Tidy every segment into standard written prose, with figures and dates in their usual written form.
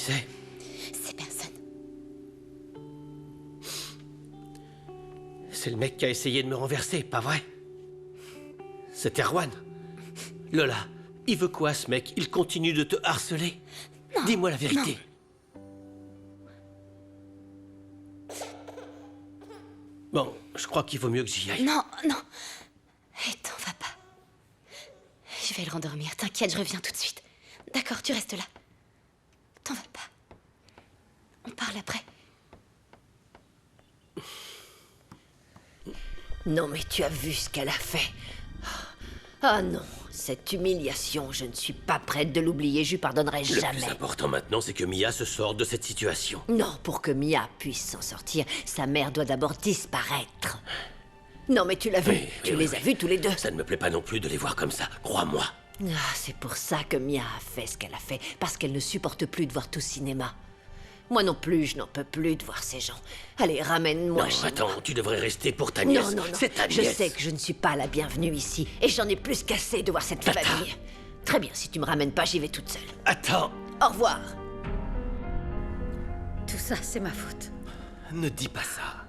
sais? C'est personne. C'est le mec qui a essayé de me renverser, pas vrai? C'est Erwan. Lola, il veut quoi, ce mec? Il continue de te harceler? Dis-moi la vérité. Bon, je crois qu'il vaut mieux que j'y aille. Non, non. Et t'en vas pas. Je vais le rendormir. T'inquiète, je reviens tout de suite. D'accord, tu restes là. T'en vas pas. On parle après. Non, mais tu as vu ce qu'elle a fait. Ah non, cette humiliation, je ne suis pas prête de l'oublier, je lui pardonnerai Le jamais. plus important maintenant, c'est que Mia se sorte de cette situation. Non, pour que Mia puisse s'en sortir, sa mère doit d'abord disparaître. Non, mais tu l'as vu, tu les as vus tous les deux. Ça ne me plaît pas non plus de les voir comme ça, crois-moi. Ah, c'est pour ça que Mia a fait ce qu'elle a fait, parce qu'elle ne supporte plus de voir tout cinéma. Moi non plus, je n'en peux plus de voir ces gens. Allez, ramène-moi Non, chez attends, moi. tu devrais rester pour ta nièce. Non, non, non. C'est ta Je nièce. sais que je ne suis pas la bienvenue ici, et j'en ai plus qu'assez de voir cette famille. Très bien, si tu me ramènes pas, j'y vais toute seule. Attends, Au revoir. Tout ça, c'est ma faute. Ne dis pas ça.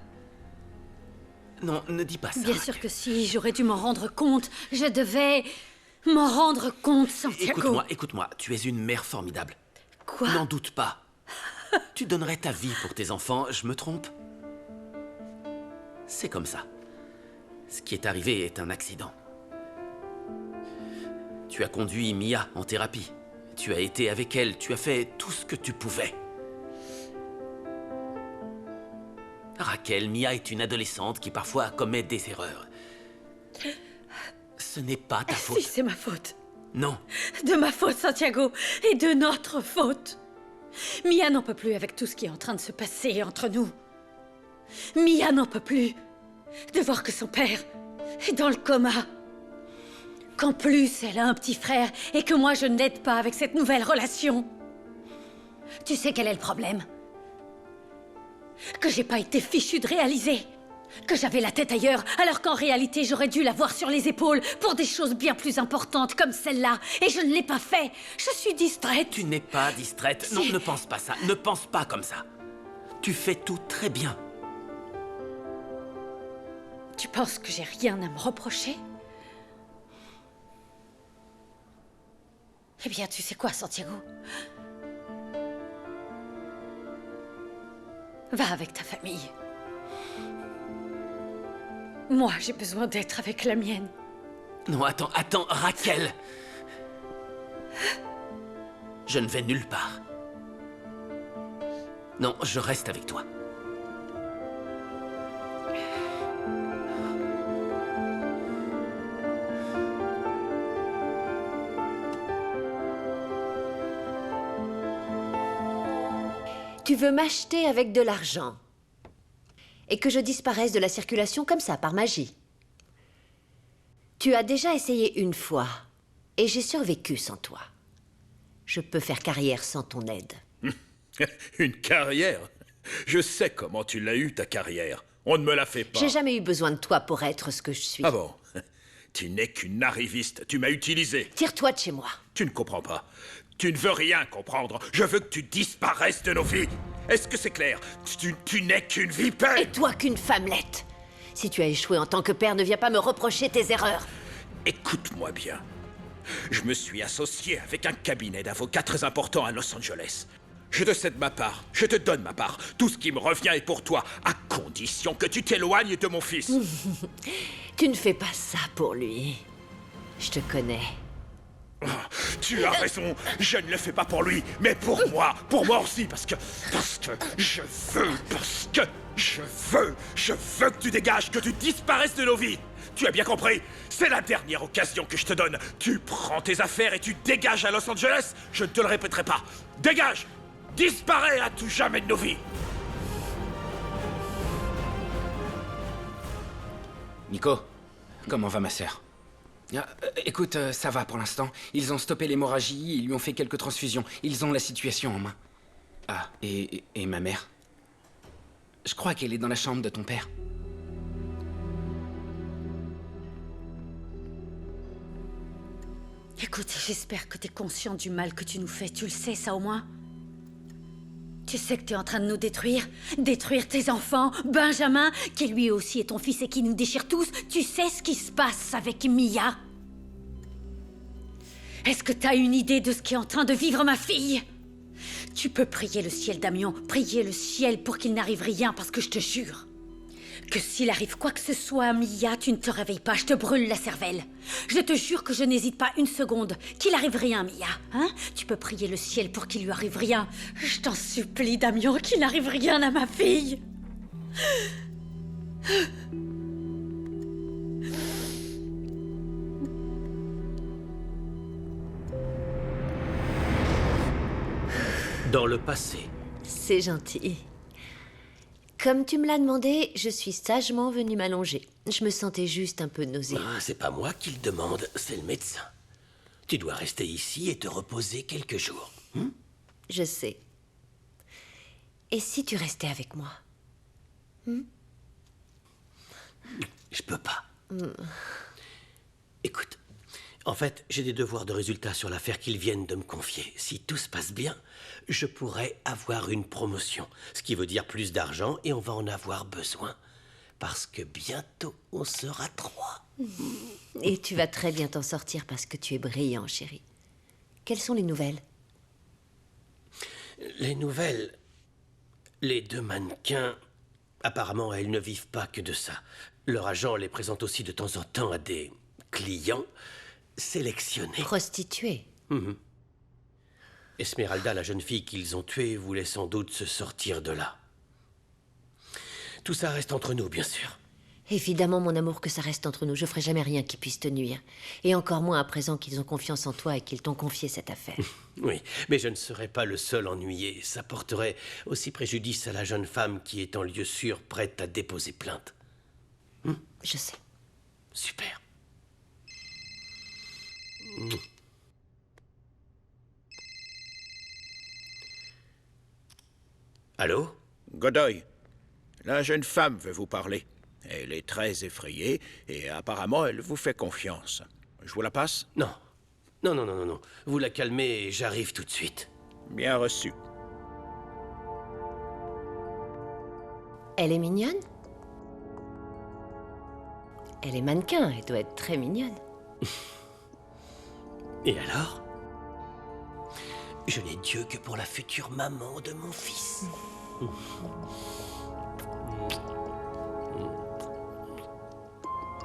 Non, ne dis pas ça. Bien sûr que si, j'aurais dû m'en rendre compte. Je devais m'en rendre compte, Santiago. Écoute-moi, tu es une mère formidable. Quoi? N'en doute pas. Tu donnerais ta vie pour tes enfants, je me trompe? C'est comme ça. Ce qui est arrivé est un accident. Tu as conduit Mia en thérapie. Tu as été avec elle, tu as fait tout ce que tu pouvais. Raquel, Mia est une adolescente qui parfois commet des erreurs. Ce n'est pas ta faute. Si, c'est ma faute. Non. De ma faute, Santiago. Et de notre faute. Mia n'en peut plus avec tout ce qui est en train de se passer entre nous. Mia n'en peut plus de voir que son père est dans le coma. Qu'en plus, elle a un petit frère et que moi, je ne l'aide pas avec cette nouvelle relation. Tu sais quel est le problème? Que j'ai pas été fichue de réaliser. Que j'avais la tête ailleurs, alors qu'en réalité, j'aurais dû l'avoir sur les épaules pour des choses bien plus importantes comme celle-là. Et je ne l'ai pas fait. Je suis distraite. Tu n'es pas distraite. Non, ne pense pas ça. Ne pense pas comme ça. Tu fais tout très bien. Tu penses que j'ai rien à me reprocher? Eh bien, tu sais quoi, Santiago? Va avec ta famille. Moi, j'ai besoin d'être avec la mienne. Non, attends, Raquel. Je ne vais nulle part. Non, je reste avec toi. Tu veux m'acheter avec de l'argent et que je disparaisse de la circulation comme ça, par magie. Tu as déjà essayé une fois et j'ai survécu sans toi. Je peux faire carrière sans ton aide. Une carrière? Je sais comment tu l'as eue, ta carrière. On ne me la fait pas. J'ai jamais eu besoin de toi pour être ce que je suis. Ah bon? Tu n'es qu'une arriviste. Tu m'as utilisé. Tire-toi de chez moi. Tu ne comprends pas. Tu ne veux rien comprendre. Je veux que tu disparaisses de nos vies. Est-ce que c'est clair? Tu n'es qu'une vipère. Et toi qu'une femmelette. Si tu as échoué en tant que père, ne viens pas me reprocher tes erreurs. Écoute-moi bien. Je me suis associé avec un cabinet d'avocats très important à Los Angeles. Je te cède ma part, je te donne ma part. Tout ce qui me revient est pour toi, à condition que tu t'éloignes de mon fils. Tu ne fais pas ça pour lui. Je te connais. Tu as raison, je ne le fais pas pour lui, mais pour moi aussi, parce que je veux que tu dégages, que tu disparaisses de nos vies. Tu as bien compris? C'est la dernière occasion que je te donne. Tu prends tes affaires et tu dégages à Los Angeles. Je ne te le répéterai pas. Dégage! Disparais à tout jamais de nos vies. Nico, comment va ma sœur? Écoute, ça va pour l'instant. Ils ont stoppé l'hémorragie, ils lui ont fait quelques transfusions. Ils ont la situation en main. Ah, et ma mère? Je crois qu'elle est dans la chambre de ton père. Écoute, j'espère que t'es conscient du mal que tu nous fais. Tu le sais, ça au moins? Tu sais que tu es en train de nous détruire? Détruire tes enfants, Benjamin, qui lui aussi est ton fils et qui nous déchire tous. Tu sais ce qui se passe avec Mia? Est-ce que t'as une idée de ce qui est en train de vivre ma fille? Tu peux prier le ciel, Damian, prier le ciel pour qu'il n'arrive rien, parce que je te jure que s'il arrive quoi que ce soit à Mia, tu ne te réveilles pas, je te brûle la cervelle. Je te jure que je n'hésite pas une seconde. Qu'il arrive rien à Mia, hein? Tu peux prier le ciel pour qu'il lui arrive rien. Je t'en supplie, Damian, qu'il n'arrive rien à ma fille. Dans le passé. C'est gentil. Comme tu me l'as demandé, je suis sagement venue m'allonger. Je me sentais juste un peu nauséeux. Ah, c'est pas moi qui le demande, c'est le médecin. Tu dois rester ici et te reposer quelques jours. Je sais. Et si tu restais avec moi? Je peux pas. Écoute, en fait, j'ai des devoirs de résultats sur l'affaire qu'ils viennent de me confier. Si tout se passe bien, je pourrais avoir une promotion. Ce qui veut dire plus d'argent et on va en avoir besoin. Parce que bientôt, on sera 3. Et tu vas très bien t'en sortir parce que tu es brillant, chérie. Quelles sont les nouvelles? Les nouvelles... Les 2 mannequins... Apparemment, elles ne vivent pas que de ça. Leur agent les présente aussi de temps en temps à des clients sélectionnés. Prostituée. Esmeralda, la jeune fille qu'ils ont tuée, voulait sans doute se sortir de là. Tout ça reste entre nous, bien sûr. Évidemment, mon amour, que ça reste entre nous. Je ferai jamais rien qui puisse te nuire. Et encore moins à présent qu'ils ont confiance en toi et qu'ils t'ont confié cette affaire. Oui, mais je ne serai pas le seul ennuyé. Ça porterait aussi préjudice à la jeune femme qui est en lieu sûr, prête à déposer plainte. Je sais. Super. Allô? Godoy, la jeune femme veut vous parler. Elle est très effrayée et apparemment elle vous fait confiance. Je vous la passe? Non. Non. Vous la calmez et j'arrive tout de suite. Bien reçu. Elle est mignonne? Elle est mannequin, elle doit être très mignonne. Et alors? Je n'ai Dieu que pour la future maman de mon fils.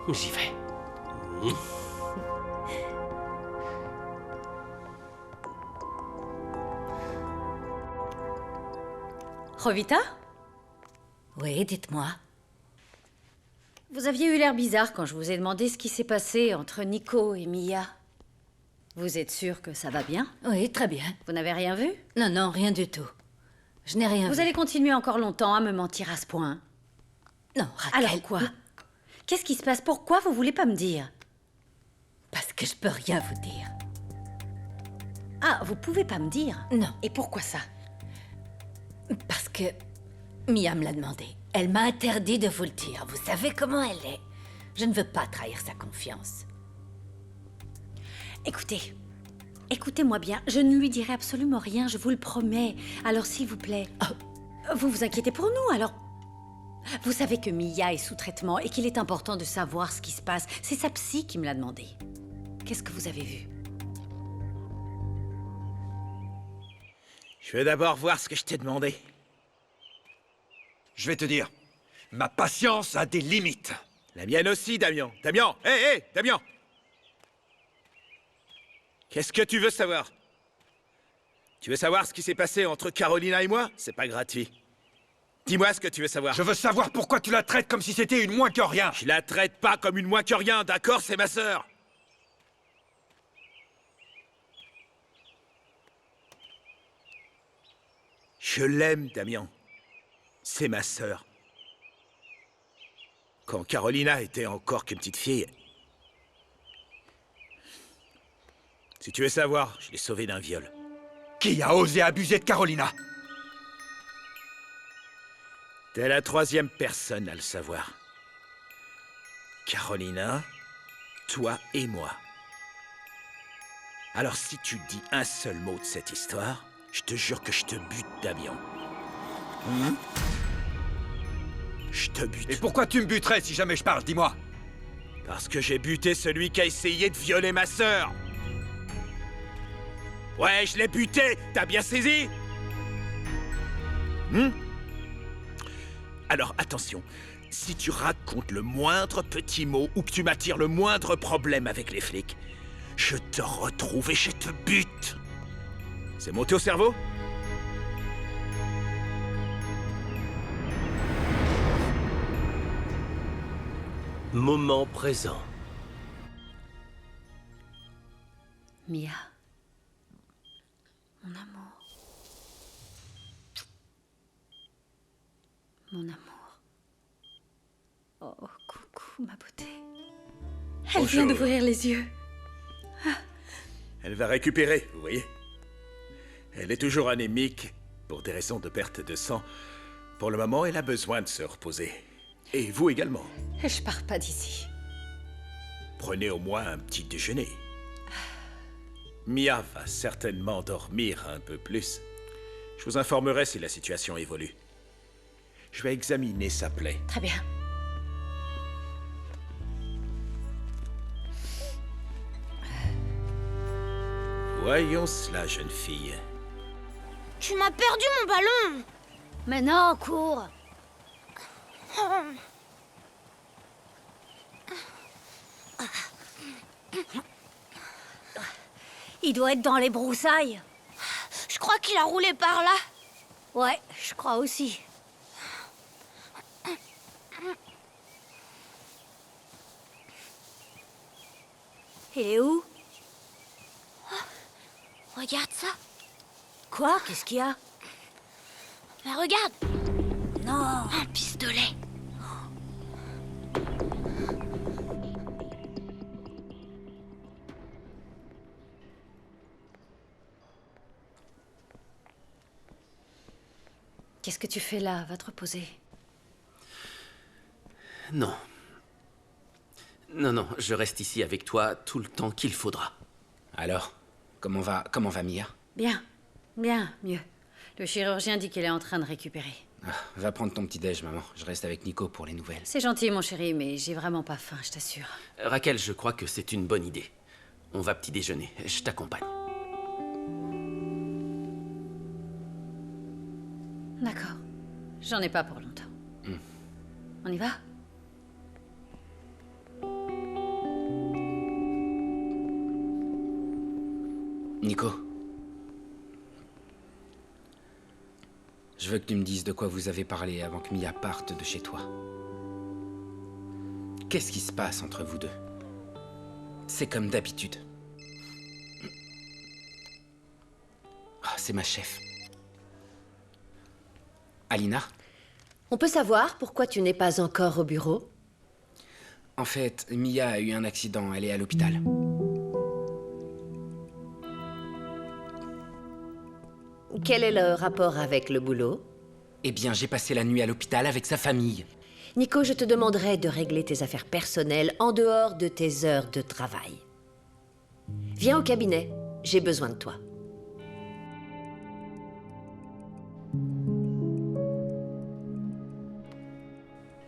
J'y vais. Rovita? Oui, dites-moi. Vous aviez eu l'air bizarre quand je vous ai demandé ce qui s'est passé entre Nico et Mia. Vous êtes sûr que ça va bien? Oui, très bien. Vous n'avez rien vu? Non, rien du tout. Je n'ai rien Vous vu. allez continuer encore longtemps à me mentir à ce point? Non, Raquel. Alors quoi? Qu'est-ce qui se passe? Pourquoi vous voulez pas me dire? Parce que je peux rien vous dire. Ah, vous pouvez pas me dire? Non. Et pourquoi ça? Parce que Mia me l'a demandé. Elle m'a interdit de vous le dire. Vous savez comment elle est. Je ne veux pas trahir sa confiance. Écoutez, écoutez-moi bien. Je ne lui dirai absolument rien, je vous le promets. Alors s'il vous plaît, vous vous inquiétez pour nous, alors... Vous savez que Mia est sous traitement et qu'il est important de savoir ce qui se passe. C'est sa psy qui me l'a demandé. Qu'est-ce que vous avez vu? Je vais d'abord voir ce que je t'ai demandé. Je vais te dire, ma patience a des limites. La mienne aussi, Damian. Damian, hé, Damian! Qu'est-ce que tu veux savoir? Tu veux savoir ce qui s'est passé entre Carolina et moi? C'est pas gratuit. Dis-moi ce que tu veux savoir. Je veux savoir pourquoi tu la traites comme si c'était une moins que rien. Je la traite pas comme une moins que rien, d'accord? C'est ma sœur. Je l'aime, Damian. C'est ma sœur. Quand Carolina était encore qu'une petite fille... Si tu veux savoir, je l'ai sauvée d'un viol. Qui a osé abuser de Carolina? T'es la 3e personne à le savoir. Carolina, toi et moi. Alors si tu dis un seul mot de cette histoire, je te jure que je te bute, Damian. Je te bute. Et pourquoi tu me buterais si jamais je parle, dis-moi? Parce que j'ai buté celui qui a essayé de violer ma sœur. Ouais, je l'ai buté, t'as bien saisi? Alors, attention. Si tu racontes le moindre petit mot ou que tu m'attires le moindre problème avec les flics, je te retrouve et je te bute. C'est monté au cerveau? Moment présent. Mia. Mon amour. Mon amour. Oh, coucou, ma beauté. Elle vient Bonjour. d'ouvrir les yeux. Elle va récupérer, vous voyez. Elle est toujours anémique, pour des raisons de perte de sang. Pour le moment, elle a besoin de se reposer. Et vous également. Je pars pas d'ici. Prenez au moins un petit déjeuner. Mia va certainement dormir un peu plus. Je vous informerai si la situation évolue. Je vais examiner sa plaie. Très bien. Voyons cela, jeune fille. Tu m'as perdu mon ballon. Mais non, cours. Il doit être dans les broussailles. Je crois qu'il a roulé par là. Ouais, je crois aussi. Il est où? Regarde ça. Quoi? Qu'est-ce qu'il y a? Mais regarde, Non. un pistolet. Qu'est-ce que tu fais là? Va te reposer. Non. Non, je reste ici avec toi tout le temps qu'il faudra. Alors, comment va Mia? Bien, mieux. Le chirurgien dit qu'il est en train de récupérer. Ah, va prendre ton petit-déj, maman. Je reste avec Nico pour les nouvelles. C'est gentil, mon chéri, mais j'ai vraiment pas faim, je t'assure. Raquel, je crois que c'est une bonne idée. On va petit déjeuner. Je t'accompagne. D'accord. J'en ai pas pour longtemps. On y va? Nico. Je veux que tu me dises de quoi vous avez parlé avant que Mia parte de chez toi. Qu'est-ce qui se passe entre vous deux? C'est comme d'habitude. Ah, c'est ma chef. Alina? On peut savoir pourquoi tu n'es pas encore au bureau? En fait, Mia a eu un accident. Elle est à l'hôpital. Quel est le rapport avec le boulot? Eh bien, j'ai passé la nuit à l'hôpital avec sa famille. Nico, je te demanderai de régler tes affaires personnelles en dehors de tes heures de travail. Viens au cabinet, j'ai besoin de toi.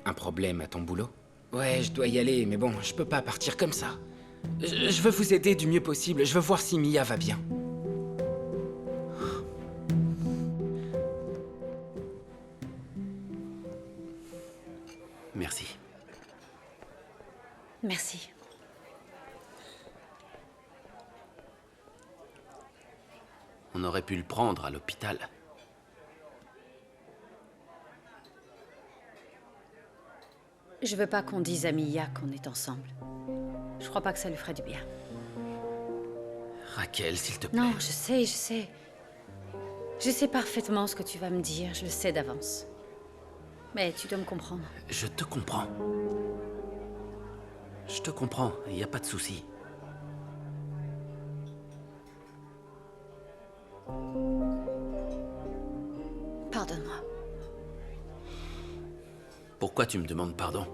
Un problème à ton boulot? Ouais, je dois y aller, mais bon, je peux pas partir comme ça. Je veux vous aider du mieux possible. Je veux voir si Mia va bien. Merci. Merci. On aurait pu le prendre à l'hôpital. Je veux pas qu'on dise à Mia qu'on est ensemble. Je crois pas que ça lui ferait du bien. Raquel, s'il te plaît. Non, je sais. Je sais parfaitement ce que tu vas me dire, je le sais d'avance. Mais tu dois me comprendre. Je te comprends. Je te comprends, il n'y a pas de souci. Pardonne-moi. Pourquoi tu me demandes pardon?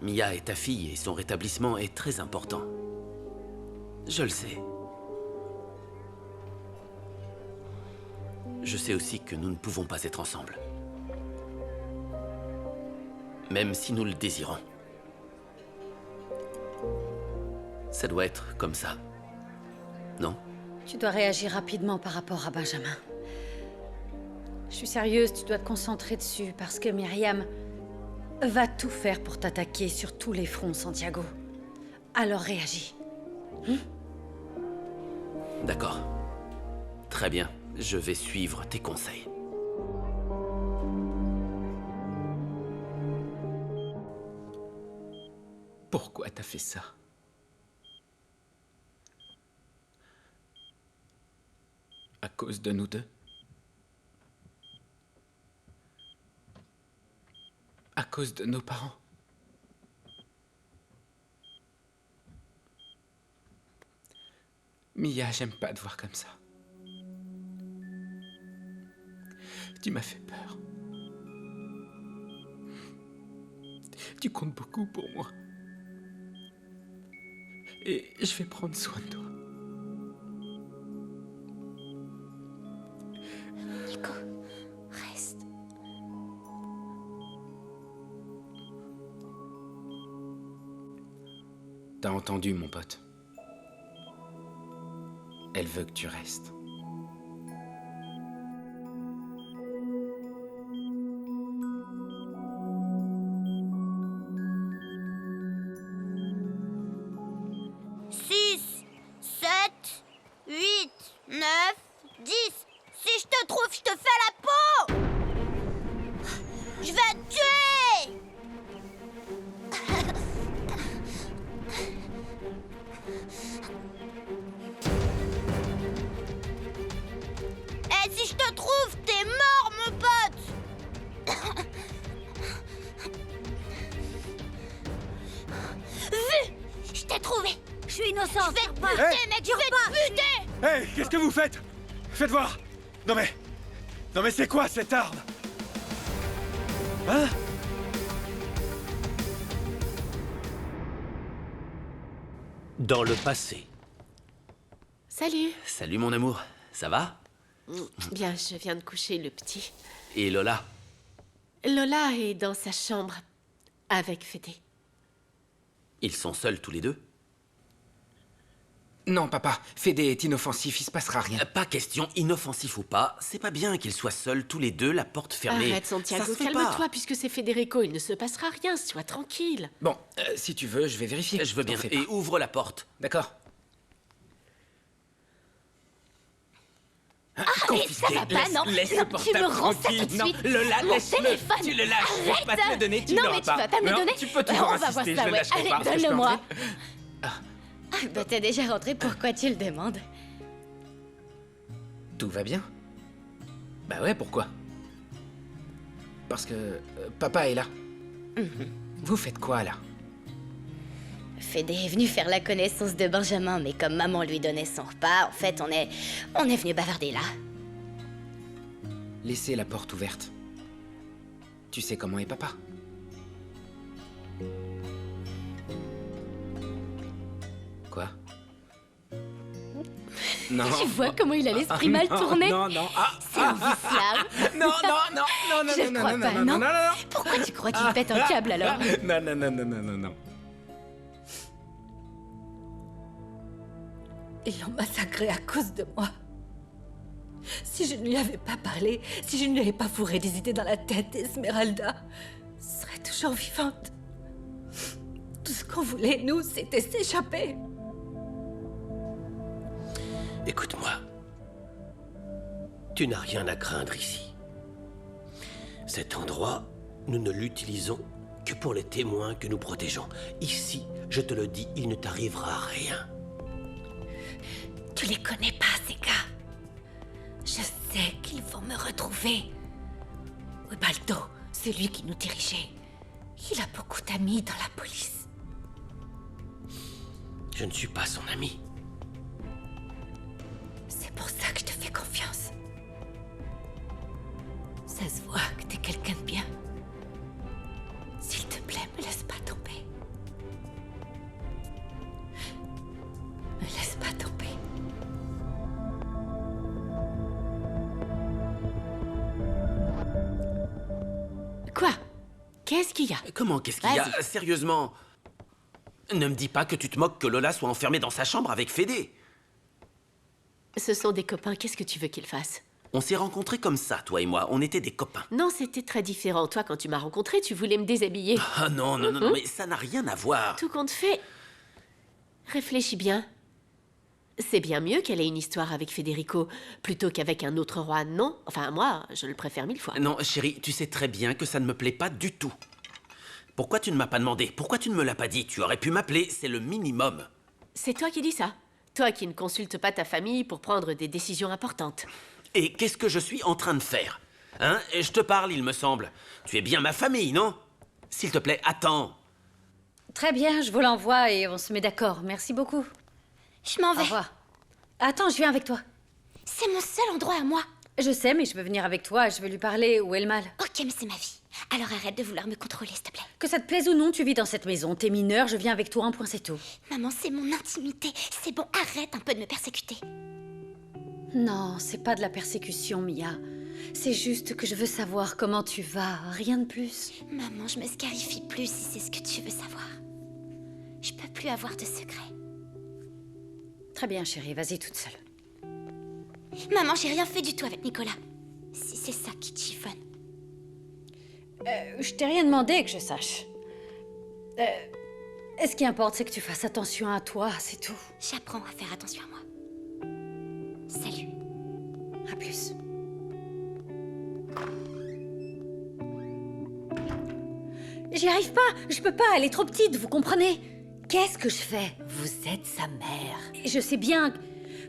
Mia est ta fille et son rétablissement est très important. Je le sais. je sais aussi que nous ne pouvons pas être ensemble. Même si nous le désirons. Ça doit être comme ça. Non? Tu dois réagir rapidement par rapport à Benjamin. Je suis sérieuse, tu dois te concentrer dessus parce que Myriam va tout faire pour t'attaquer sur tous les fronts, Santiago. Alors réagis. D'accord. Très bien, je vais suivre tes conseils. Pourquoi t'as fait ça? À cause de nous deux? À cause de nos parents? Mia, j'aime pas te voir comme ça. Tu m'as fait peur. Tu comptes beaucoup pour moi. Et je vais prendre soin de toi. Nico, reste. T'as entendu, mon pote. Elle veut que tu restes. Si je te trouve, je te fais la peau! Je vais te tuer! Et si je te trouve, t'es mort, mon pote! Vu! Je t'ai trouvé! Je suis innocente! Je vais te buter, mec! Je vais te buter! Hey, qu'est-ce que vous faites? Faites voir! Non mais c'est quoi cette arme? Hein? Dans le passé. Salut. Salut mon amour, ça va? Bien, je viens de coucher le petit. Et Lola? Lola est dans sa chambre avec Fédé. Ils sont seuls tous les deux? Non, papa, Fédé est inoffensif, il se passera rien. Pas question, inoffensif ou pas, c'est pas bien qu'ils soient seuls tous les deux, la porte fermée. Arrête, Santiago, calme-toi, puisque c'est Federico, il ne se passera rien, sois tranquille. Bon, si tu veux, je vais vérifier. Je veux bien, et ouvre la porte. D'accord. Arrête, ça va pas, non! Laisse Non, le portable tu me rends ça tranquille. tout de Non, suite! Lola, Mon laisse-le. téléphone! Tu le lâches, je vais pas te le donner, tu Non, l'auras mais tu vas pas me le Non, donner! tu peux toujours On va voir insister, ça, je le ouais. lâcherai pas. Allez, Est-ce que je peux donne-le-moi! entrer Bah t'es déjà rentré, pourquoi tu le demandes? Tout va bien? Bah ouais, pourquoi? Parce que papa est là. Vous faites quoi, là? Fédé est venu faire la connaissance de Benjamin, mais comme maman lui donnait son repas, en fait, on est venu bavarder là. Laissez la porte ouverte. Tu sais comment est papa? Quoi? Non. Tu vois comment il a l'esprit mal tourné? Non, non, C'est un vicelard. Non, non, non, non, non, Je non, crois non, pas, non, non? non, non. Pourquoi tu crois qu'il pète un câble alors? Non, non, non, non, non, non, non. Ils l'ont massacré à cause de moi. Si je ne lui avais pas parlé, si je ne lui avais pas fourré des idées dans la tête, Esmeralda serait toujours vivante. Tout ce qu'on voulait, nous, c'était s'échapper. Écoute-moi. Tu n'as rien à craindre ici. Cet endroit, nous ne l'utilisons que pour les témoins que nous protégeons. Ici, je te le dis, il ne t'arrivera rien. Tu les connais pas, ces gars. Je sais qu'ils vont me retrouver. Ubaldo, celui qui nous dirigeait, il a beaucoup d'amis dans la police. Je ne suis pas son ami. C'est pour ça que je te fais confiance. Ça se voit que t'es quelqu'un de bien. S'il te plaît, me laisse pas tomber. Me laisse pas tomber. Qu'est-ce qu'il y a? Comment, qu'est-ce qu'il y a? Vas-y. Sérieusement, ne me dis pas que tu te moques que Lola soit enfermée dans sa chambre avec Fédé. Ce sont des copains, qu'est-ce que tu veux qu'ils fassent? On s'est rencontrés comme ça, toi et moi. On était des copains. Non, c'était très différent. Toi, quand tu m'as rencontré, tu voulais me déshabiller. Ah non, non, non, non, mais ça n'a rien à voir. Tout compte fait. Réfléchis bien. C'est bien mieux qu'elle ait une histoire avec Federico plutôt qu'avec un autre roi, non? Enfin, moi, je le préfère 1000 fois. Non, chérie, tu sais très bien que ça ne me plaît pas du tout. Pourquoi tu ne m'as pas demandé? Pourquoi tu ne me l'as pas dit? Tu aurais pu m'appeler, c'est le minimum. C'est toi qui dis ça. Toi qui ne consultes pas ta famille pour prendre des décisions importantes. Et qu'est-ce que je suis en train de faire? Hein? Et je te parle, il me semble. Tu es bien ma famille, non? S'il te plaît, attends. Très bien, je vous l'envoie et on se met d'accord. Merci beaucoup. Je m'en Au vais. revoir. Attends, je viens avec toi. C'est mon seul endroit à moi. Je sais, mais je veux venir avec toi et je veux lui parler. Où est le mal? Ok, mais c'est ma vie. Alors arrête de vouloir me contrôler, s'il te plaît. Que ça te plaise ou non, tu vis dans cette maison. T'es mineur, je viens avec toi, un point, c'est tout. Maman, c'est mon intimité. C'est bon, arrête un peu de me persécuter. Non, c'est pas de la persécution, Mia. C'est juste que je veux savoir comment tu vas, rien de plus. Maman, je me scarifie plus si c'est ce que tu veux savoir. Je peux plus avoir de secrets. Très bien, chérie, vas-y toute seule. Maman, j'ai rien fait du tout avec Nicolas. Si c'est ça qui te chiffonne. Je t'ai rien demandé que je sache. Ce qui importe, c'est que tu fasses attention à toi, c'est tout. J'apprends à faire attention à moi. Salut. À plus. J'y arrive pas, je peux pas, elle est trop petite, vous comprenez? Qu'est-ce que je fais? Vous êtes sa mère. Je sais bien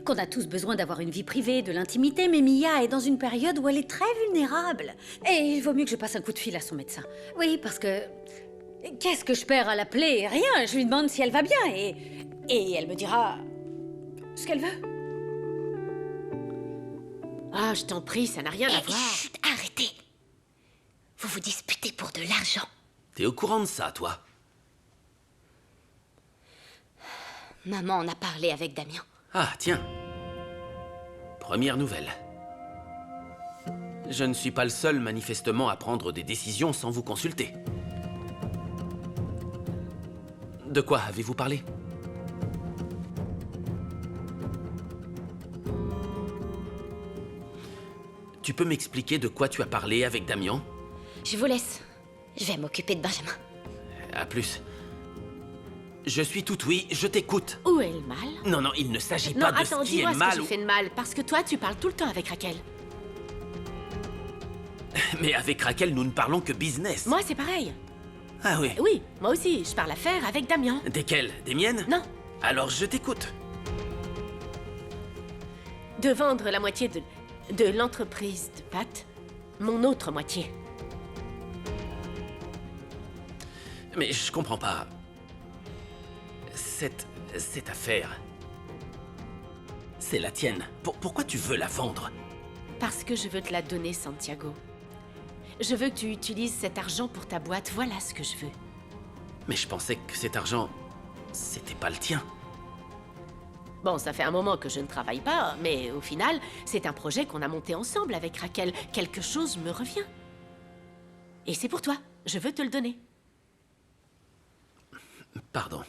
qu'on a tous besoin d'avoir une vie privée, de l'intimité, mais Mia est dans une période où elle est très vulnérable. Et il vaut mieux que je passe un coup de fil à son médecin. Oui, parce que... Qu'est-ce que je perds à l'appeler? Rien, je lui demande si elle va bien et elle me dira ce qu'elle veut. Ah, je t'en prie, ça n'a rien à voir. Chut, arrêtez. Vous vous disputez pour de l'argent. T'es au courant de ça, toi? Maman en a parlé avec Damien. Ah, tiens. Première nouvelle. Je ne suis pas le seul, manifestement, à prendre des décisions sans vous consulter. De quoi avez-vous parlé? Tu peux m'expliquer de quoi tu as parlé avec Damien? Je vous laisse. Je vais m'occuper de Benjamin. À plus. Je suis tout oui, je t'écoute. Où est le mal? Non, non, il ne s'agit Non, pas de attends, ce qui dis-moi est ce que mal j'ai ou... fait de mal, parce que toi, tu parles tout le temps avec Raquel. Mais avec Raquel, nous ne parlons que business. Moi, c'est pareil. Ah oui. Oui, moi aussi, je parle affaires avec Damien. Desquelles? Des miennes? Non, Alors je t'écoute. de vendre la moitié de l'entreprise de Pat, mon autre moitié. Mais je comprends pas. Cette affaire... C'est la tienne. Pourquoi tu veux la vendre? Parce que je veux te la donner, Santiago. Je veux que tu utilises cet argent pour ta boîte, voilà ce que je veux. Mais je pensais que cet argent... C'était pas le tien. Bon, ça fait un moment que je ne travaille pas, mais au final, c'est un projet qu'on a monté ensemble avec Raquel. Quelque chose me revient. Et c'est pour toi, je veux te le donner. Pardon.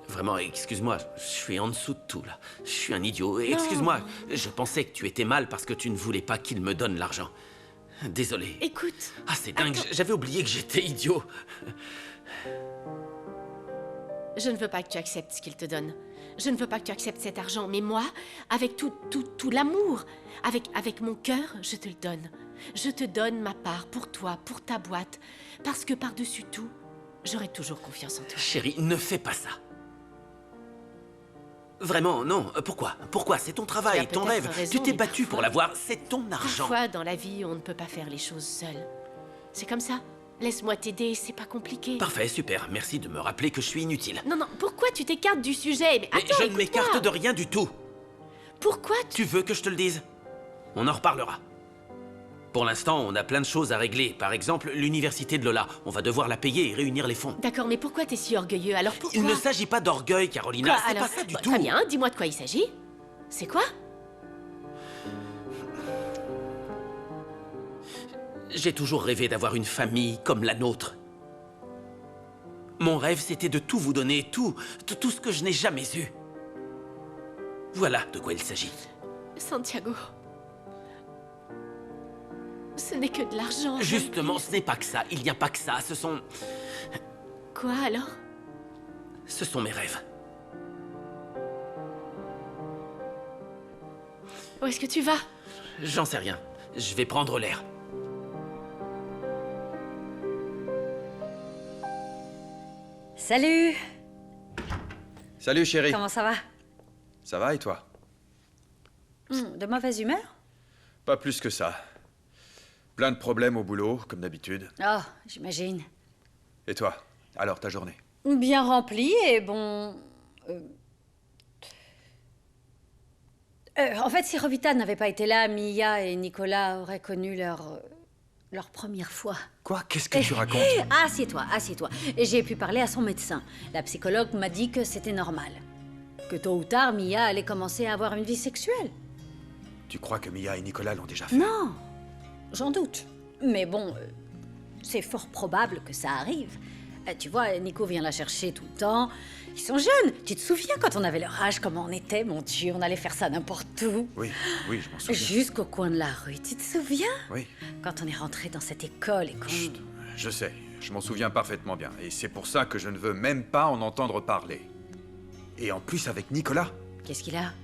Vraiment, excuse-moi, je suis en dessous de tout, là. Je suis un idiot. Excuse-moi, je pensais que tu étais mal parce que tu ne voulais pas qu'il me donne l'argent. Désolé. Écoute... Ah, c'est dingue, j'avais oublié que j'étais idiot. Je ne veux pas que tu acceptes ce qu'il te donne. Je ne veux pas que tu acceptes cet argent, mais moi, avec tout l'amour, avec mon cœur, je te le donne. Je te donne ma part pour toi, pour ta boîte, parce que par-dessus tout, j'aurai toujours confiance en toi. Chérie, ne fais pas ça. Vraiment, non. Pourquoi? Pourquoi? C'est ton Tu travail, as ton peut-être rêve. raison, Tu t'es mais battu parfois- pour l'avoir. C'est ton argent. Parfois, dans la vie, on ne peut pas faire les choses seul. C'est comme ça. Laisse-moi t'aider, c'est pas compliqué. Parfait, super. Merci de me rappeler que je suis inutile. Non, non, pourquoi tu t'écartes du sujet? Mais Mais attends, je ne écoute-moi. m'écarte de rien du tout. Pourquoi Tu veux que je te le dise? On en reparlera. Pour l'instant, on a plein de choses à régler. Par exemple, l'université de Lola. On va devoir la payer et réunir les fonds. D'accord, mais pourquoi t'es si orgueilleux? Alors pourquoi? Il ne s'agit pas d'orgueil, Carolina. Quoi, C'est alors pas ça du Bon, tout. Très bien, dis-moi de quoi il s'agit. C'est quoi? J'ai toujours rêvé d'avoir une famille comme la nôtre. Mon rêve, c'était de tout vous donner, tout ce que je n'ai jamais eu. Voilà de quoi il s'agit. Santiago. Ce n'est que de l'argent. Justement, ce n'est pas que ça. Il n'y a pas que ça. Ce sont Quoi alors? mes rêves. Où est-ce que tu vas? J'en sais rien. Je vais prendre l'air. Salut! Salut chérie. Comment ça va? Ça va et toi? De mauvaise humeur? Pas plus que ça. Plein de problèmes au boulot, comme d'habitude. Oh, j'imagine. Et toi? Alors, ta journée? Bien remplie et bon... en fait, si Rovita n'avait pas été là, Mia et Nicolas auraient connu leur première fois. Quoi? Qu'est-ce que tu racontes? Assieds-toi, assieds-toi. Et j'ai pu parler à son médecin. La psychologue m'a dit que c'était normal. Que tôt ou tard, Mia allait commencer à avoir une vie sexuelle. Tu crois que Mia et Nicolas l'ont déjà fait? Non, j'en doute. Mais bon, c'est fort probable que ça arrive. Tu vois, Nico vient la chercher tout le temps. Ils sont jeunes. Tu te souviens quand on avait leur âge, comment on était? Mon Dieu, on allait faire ça n'importe où. Oui, oui, je m'en souviens. Jusqu'au coin de la rue, tu te souviens? Oui. Quand on est rentré dans cette école et qu'on... Chut, je sais, je m'en souviens parfaitement bien. Et c'est pour ça que je ne veux même pas en entendre parler. Et en plus avec Nicolas. Qu'est-ce qu'il a?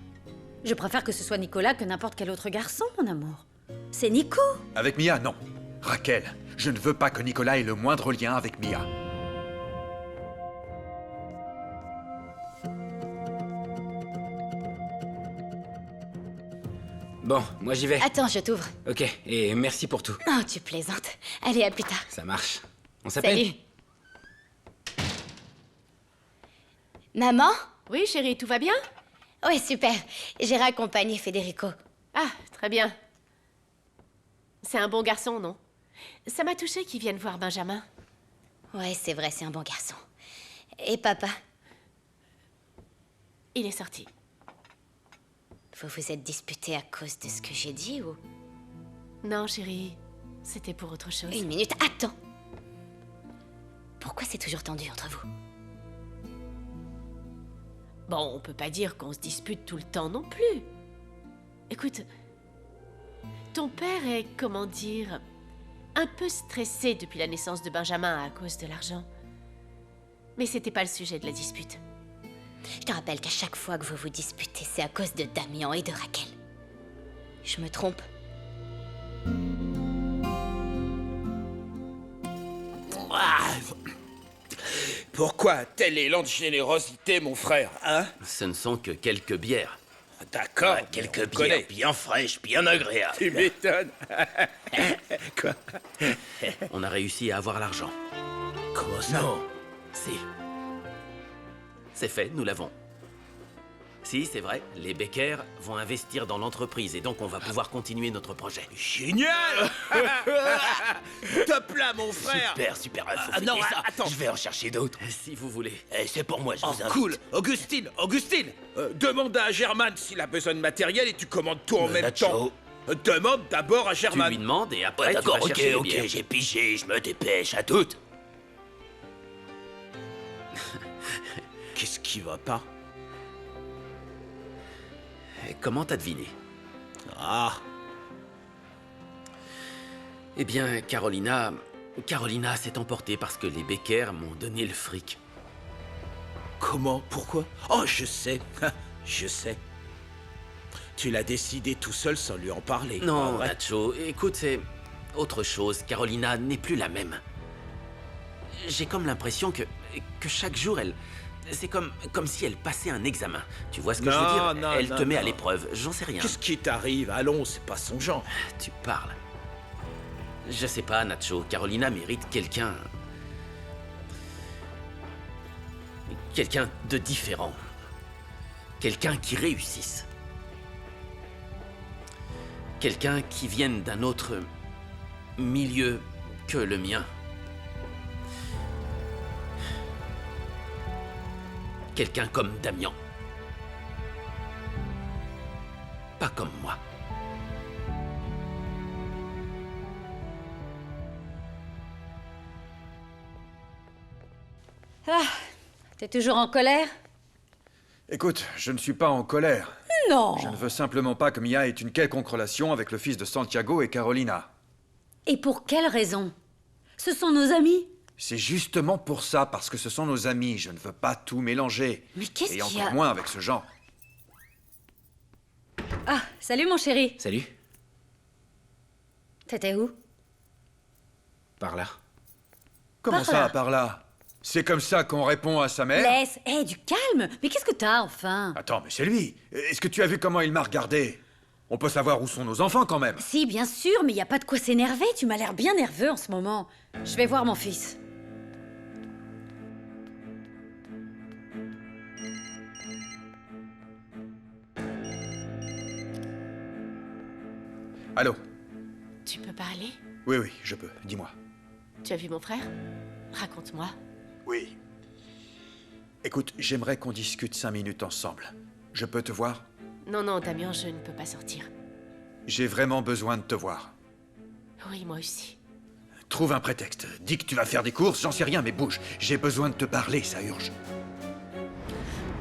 Je préfère que ce soit Nicolas que n'importe quel autre garçon, mon amour. C'est Nico. Avec Mia, non. Raquel, je ne veux pas que Nicolas ait le moindre lien avec Mia. Bon, moi j'y vais. Attends, je t'ouvre. Ok, et merci pour tout. Oh, tu plaisantes. Allez, à plus tard. Ça marche. On s'appelle? Salut. Maman? Oui, chérie, tout va bien? Ouais, super. J'ai raccompagné Federico. Ah, très bien. C'est un bon garçon, non? Ça m'a touché qu'il vienne voir Benjamin. Ouais, c'est vrai, c'est un bon garçon. Et papa? Il est sorti. Vous vous êtes disputés à cause de ce que j'ai dit ou... Non, chérie. C'était pour autre chose. Une minute, attends. Pourquoi c'est toujours tendu entre vous? Bon, on peut pas dire qu'on se dispute tout le temps non plus. Écoute, ton père est, comment dire, un peu stressé depuis la naissance de Benjamin à cause de l'argent. Mais c'était pas le sujet de la dispute. Je te rappelle qu'à chaque fois que vous vous disputez, c'est à cause de Damien et de Raquel. Je me trompe? Pourquoi tel élan de générosité, mon frère, hein? Ce ne sont que quelques bières. D'accord, Quelques bières bien fraîches, bien agréables. Tu m'étonnes. Quoi? On a réussi à avoir l'argent. Comment ça? Non. Si. C'est fait, nous l'avons. Si, c'est vrai, les Becker vont investir dans l'entreprise et donc on va pouvoir continuer notre projet. Génial. Top là, mon frère. Super, super. Faut Ah, non, fêter ça. attends. Je vais en chercher d'autres. Si vous voulez. C'est pour moi, je vous invite. Cool. Augustine, demande à Germain s'il a besoin de matériel et tu commandes tout en même Nacho. temps. Demande d'abord à Tu Germain. lui demandes et après Ouais, tu d'accord, vas chercher les ok, bières. j'ai pigé, je me dépêche, à toutes. Qu'est-ce qui va pas? Et comment t'as deviné? Ah, Eh bien, Carolina s'est emportée parce que les Becker m'ont donné le fric. Comment? Pourquoi? Oh, je sais. Je sais. Tu l'as décidé tout seul sans lui en parler. Non, pas vrai? Nacho, écoute, c'est autre chose. Carolina n'est plus la même. J'ai comme l'impression que chaque jour, c'est comme si elle passait un examen. Tu vois ce que je veux dire? Non, Elle non, te met à non. l'épreuve. J'en sais rien. Qu'est-ce qui t'arrive? Allons, c'est pas son genre. Tu parles. Je sais pas, Nacho. Carolina mérite quelqu'un de différent. Quelqu'un qui réussisse. Quelqu'un qui vienne d'un autre milieu que le mien. Quelqu'un comme Damien. Pas comme moi. Ah, t'es toujours en colère? Écoute, je ne suis pas en colère. Non. Je ne veux simplement pas que Mia ait une quelconque relation avec le fils de Santiago et Carolina. Et pour quelle raison? Ce sont nos amis. C'est justement pour ça, parce que ce sont nos amis. Je ne veux pas tout mélanger. Mais qu'est-ce Et qu'il y encore a? moins avec ce genre. Ah, salut mon chéri. Salut. T'étais où? Par là. Comment Par ça, là. par là? C'est comme ça qu'on répond à sa mère? Laisse. Hé, du calme. Mais qu'est-ce que t'as, enfin? Attends, mais c'est lui. Est-ce que tu as vu comment il m'a regardé? On peut savoir où sont nos enfants, quand même. Si, bien sûr, mais y a pas de quoi s'énerver. Tu m'as l'air bien nerveux en ce moment. Je vais voir mon fils. Allô? Tu peux parler? Oui, oui, je peux. Dis-moi. Tu as vu mon frère? Raconte-moi. Oui. Écoute, j'aimerais qu'on discute 5 minutes ensemble. Je peux te voir? Non, non, Damien, je ne peux pas sortir. J'ai vraiment besoin de te voir. Oui, moi aussi. Trouve un prétexte. Dis que tu vas faire des courses, j'en sais rien, mais bouge. J'ai besoin de te parler, ça urge.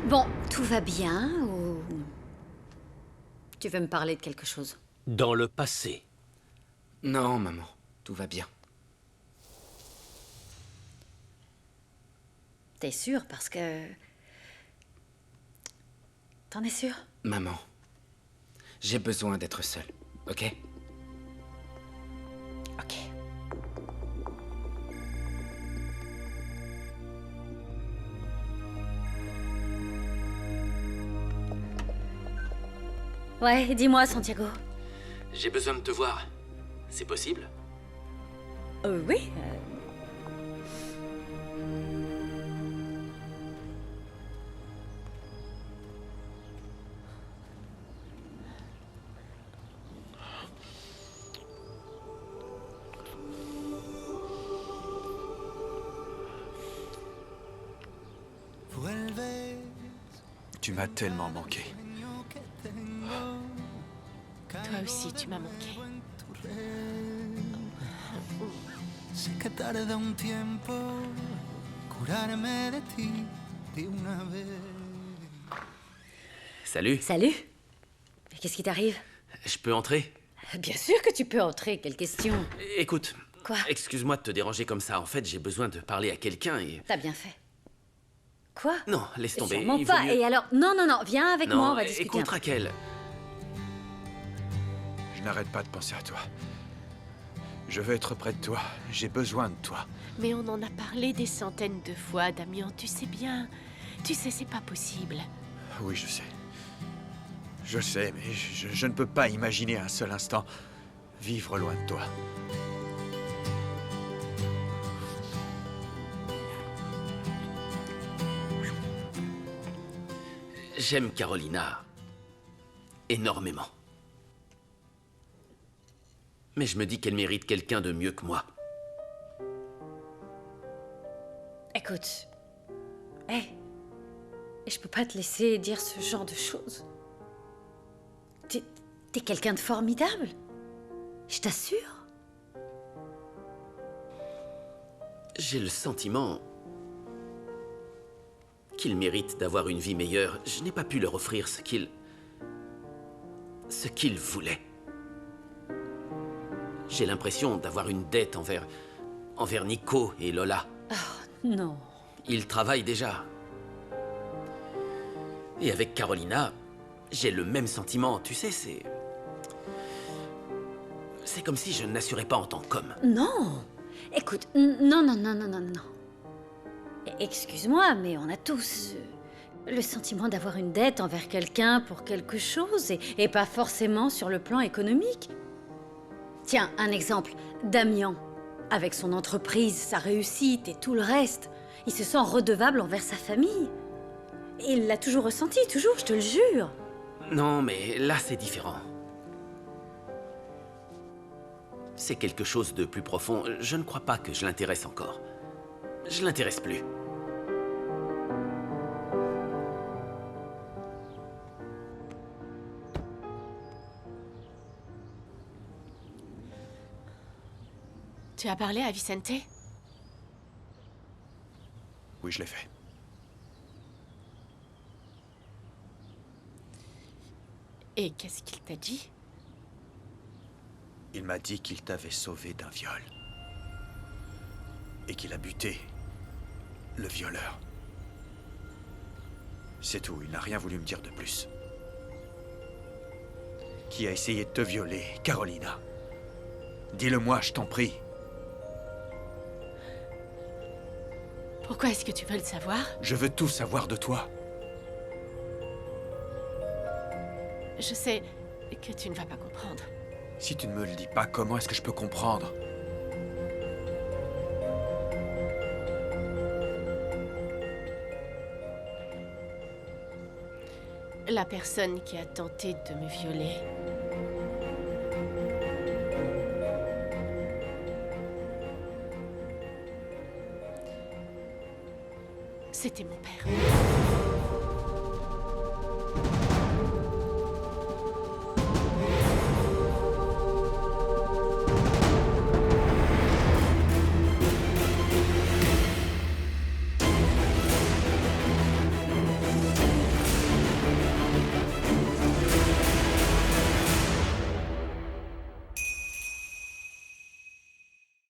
Bon, tout va bien ou... Tu veux me parler de quelque chose? Dans le passé. Non, maman. Tout va bien. T'es sûr? Parce que... T'en es sûr? Maman. J'ai besoin d'être seul, ok? Ok. Ouais, dis-moi, Santiago. J'ai besoin de te voir. C'est possible? Oui. Tu m'as tellement manqué. Toi aussi, tu m'as manqué. Sé que tarda un tiempo curarme de ti de una vez. Salut. Salut. Mais qu'est-ce qui t'arrive? Je peux entrer? Bien sûr que tu peux entrer, quelle question. Écoute. Quoi? Excuse-moi de te déranger comme ça. En fait, j'ai besoin de parler à quelqu'un et... T'as bien fait. Quoi? Non, laisse tomber. Sûrement il vaut pas. mieux- Et alors? Non, non, non, viens avec Non, moi, on va discuter. écoute, Raquel. Je n'arrête pas de penser à toi. Je veux être près de toi. J'ai besoin de toi. Mais on en a parlé des centaines de fois, Damien, tu sais bien. Tu sais, c'est pas possible. Oui, je sais. Je sais, mais je ne peux pas imaginer un seul instant vivre loin de toi. J'aime Carolina énormément. Mais je me dis qu'elle mérite quelqu'un de mieux que moi. Écoute. Hé. Je peux pas te laisser dire ce genre de choses. T'es quelqu'un de formidable. Je t'assure. J'ai le sentiment qu'il mérite d'avoir une vie meilleure. Je n'ai pas pu leur offrir ce qu'ils voulaient. J'ai l'impression d'avoir une dette envers Nico et Lola. Non. Ils travaillent déjà. Et avec Carolina, j'ai le même sentiment. Tu sais, c'est comme si je n'assurais pas en tant qu'homme. Non. Écoute, non, non, non, non, non, non. Excuse-moi, mais on a tous le sentiment d'avoir une dette envers quelqu'un pour quelque chose et pas forcément sur le plan économique. Tiens, un exemple. Damien, avec son entreprise, sa réussite et tout le reste, il se sent redevable envers sa famille. Et il l'a toujours ressenti, toujours, je te le jure. Non, mais là, c'est différent. C'est quelque chose de plus profond. Je ne crois pas que je l'intéresse encore. Je l'intéresse plus. Tu as parlé à Vicente? Oui, je l'ai fait. Et qu'est-ce qu'il t'a dit? Il m'a dit qu'il t'avait sauvé d'un viol. Et qu'il a buté le violeur. C'est tout, il n'a rien voulu me dire de plus. Qui a essayé de te violer, Carolina? Dis-le-moi, je t'en prie. Pourquoi est-ce que tu veux le savoir? Je veux tout savoir de toi. Je sais que tu ne vas pas comprendre. Si tu ne me le dis pas, comment est-ce que je peux comprendre? La personne qui a tenté de me violer... c'était mon père.